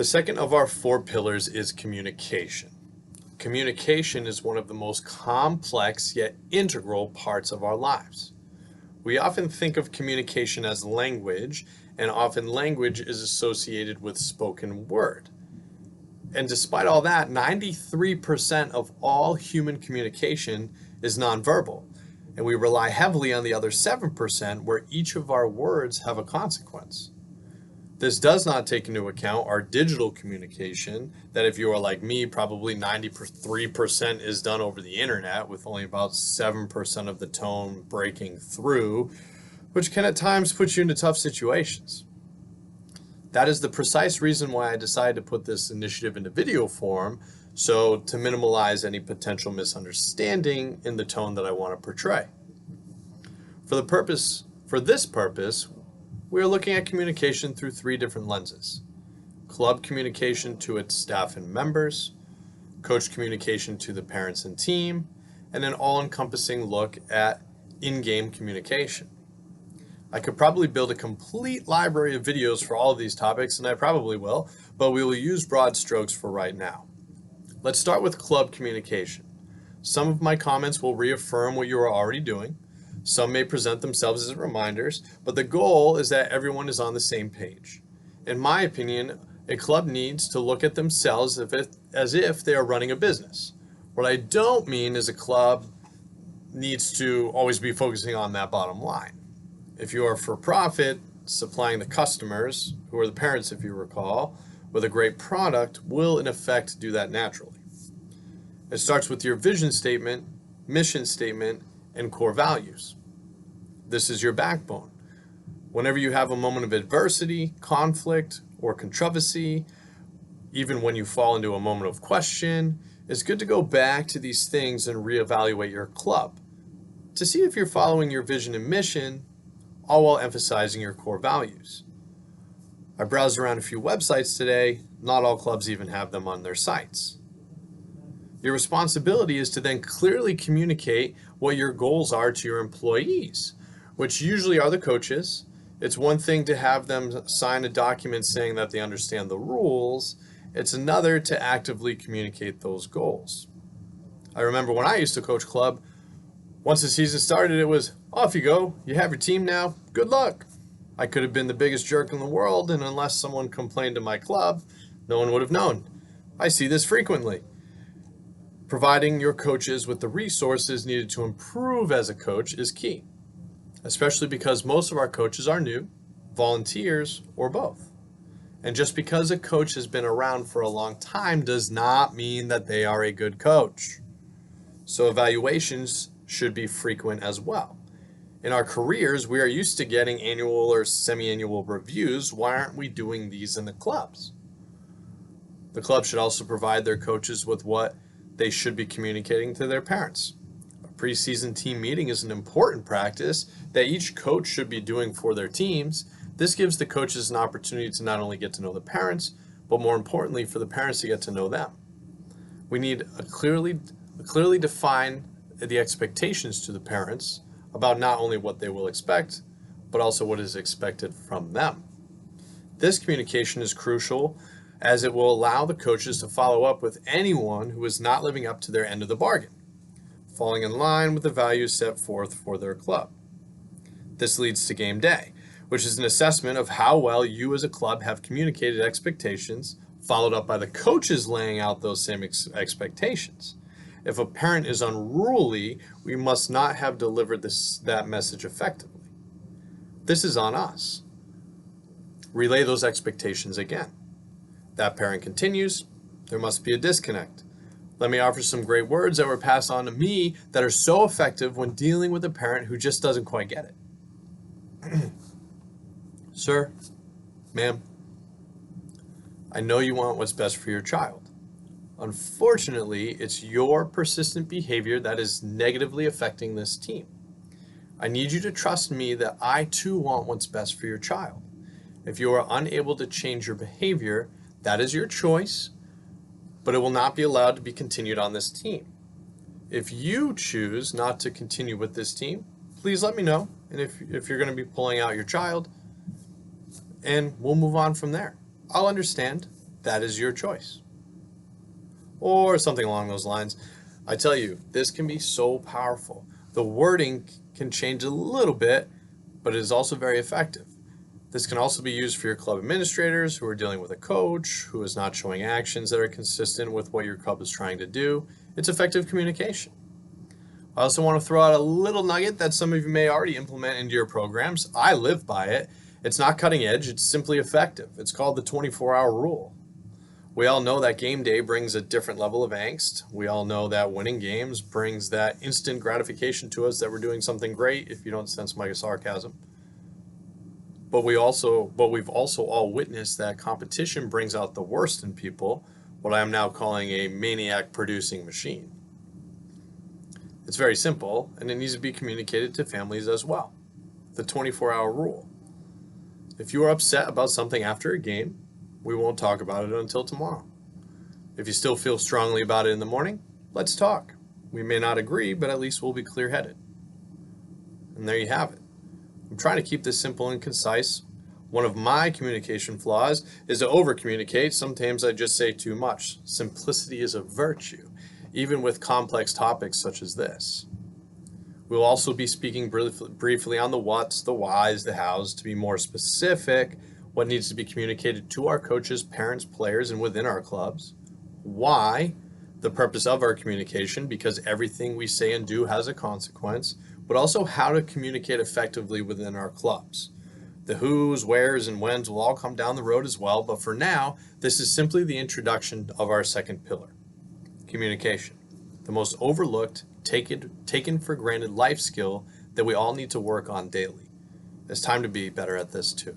The second of our four pillars is communication. Communication is one of the most complex yet integral parts of our lives. We often think of communication as language, and often language is associated with spoken word. And despite all that, 93% of all human communication is nonverbal, and we rely heavily on the other 7% where each of our words have a consequence. This does not take into account our digital communication, that if you are like me, probably 93% is done over the internet, with only about 7% of the tone breaking through, which can at times put you into tough situations. That is the precise reason why I decided to put this initiative into video form, so to minimize any potential misunderstanding in the tone that I want to portray. For this purpose, we are looking at communication through three different lenses: club communication to its staff and members, coach communication to the parents and team, and an all-encompassing look at in-game communication. I could probably build a complete library of videos for all of these topics, and I probably will, but we will use broad strokes for right now. Let's start with club communication. Some of my comments will reaffirm what you are already doing. Some may present themselves as reminders, but the goal is that everyone is on the same page. In my opinion, a club needs to look at themselves as if they are running a business. What I don't mean is a club needs to always be focusing on that bottom line. If you are for profit, supplying the customers, who are the parents if you recall, with a great product will in effect do that naturally. It starts with your vision statement, mission statement, and core values. This is your backbone. Whenever you have a moment of adversity, conflict, or controversy, even when you fall into a moment of question, it's good to go back to these things and reevaluate your club to see if you're following your vision and mission, all while emphasizing your core values. I browsed around a few websites today. Not all clubs even have them on their sites. Your responsibility is to then clearly communicate what your goals are to your employees, which usually are the coaches. It's one thing to have them sign a document saying that they understand the rules. It's another to actively communicate those goals. I remember when I used to coach club, once the season started, it was, off you go, you have your team now, good luck. I could have been the biggest jerk in the world, and unless someone complained to my club, no one would have known. I see this frequently. Providing your coaches with the resources needed to improve as a coach is key, especially because most of our coaches are new, volunteers, or both. And just because a coach has been around for a long time does not mean that they are a good coach. So evaluations should be frequent as well. In our careers, we are used to getting annual or semi-annual reviews. Why aren't we doing these in the clubs? The club should also provide their coaches with what they should be communicating to their parents. A preseason team meeting is an important practice that each coach should be doing for their teams. This gives the coaches an opportunity to not only get to know the parents, but more importantly for the parents to get to know them. We need a clearly define the expectations to the parents about not only what they will expect, but also what is expected from them. This communication is crucial as it will allow the coaches to follow up with anyone who is not living up to their end of the bargain, falling in line with the values set forth for their club. This leads to game day, which is an assessment of how well you as a club have communicated expectations, followed up by the coaches laying out those same expectations. If a parent is unruly, we must not have delivered that message effectively. This is on us. Relay those expectations again. That parent continues, there must be a disconnect. Let me offer some great words that were passed on to me that are so effective when dealing with a parent who just doesn't quite get it. Sir, ma'am, I know you want what's best for your child. Unfortunately, it's your persistent behavior that is negatively affecting this team. I need you to trust me that I too want what's best for your child. If you are unable to change your behavior, that is your choice, but it will not be allowed to be continued on this team. If you choose not to continue with this team, please let me know. And if you're going to be pulling out your child, and we'll move on from there. I'll understand. that is your choice. Or something along those lines. I tell you, this can be so powerful. The wording can change a little bit, but it is also very effective. This can also be used for your club administrators who are dealing with a coach who is not showing actions that are consistent with what your club is trying to do. It's effective communication. I also want to throw out a little nugget that some of you may already implement into your programs. I live by it. It's not cutting edge, it's simply effective. It's called the 24-hour rule. We all know that game day brings a different level of angst. We all know that winning games brings that instant gratification to us that we're doing something great, if you don't sense my sarcasm. But we've also all witnessed that competition brings out the worst in people, what I am now calling a maniac producing machine. It's very simple, and it needs to be communicated to families as well. The 24-hour rule. If you are upset about something after a game, we won't talk about it until tomorrow. If you still feel strongly about it in the morning, let's talk. We may not agree, but at least we'll be clear-headed. And there you have it. I'm trying to keep this simple and concise. One of my communication flaws is to over-communicate. Sometimes I just say too much. Simplicity is a virtue, even with complex topics such as this. We'll also be speaking briefly on the whats, the whys, the hows. To be more specific, what needs to be communicated to our coaches, parents, players, and within our clubs. Why? The purpose of our communication, because everything we say and do has a consequence, but also how to communicate effectively within our clubs. The who's, where's, and when's will all come down the road as well, but for now, this is simply the introduction of our second pillar, communication, the most overlooked, taken for granted life skill that we all need to work on daily. It's time to be better at this too.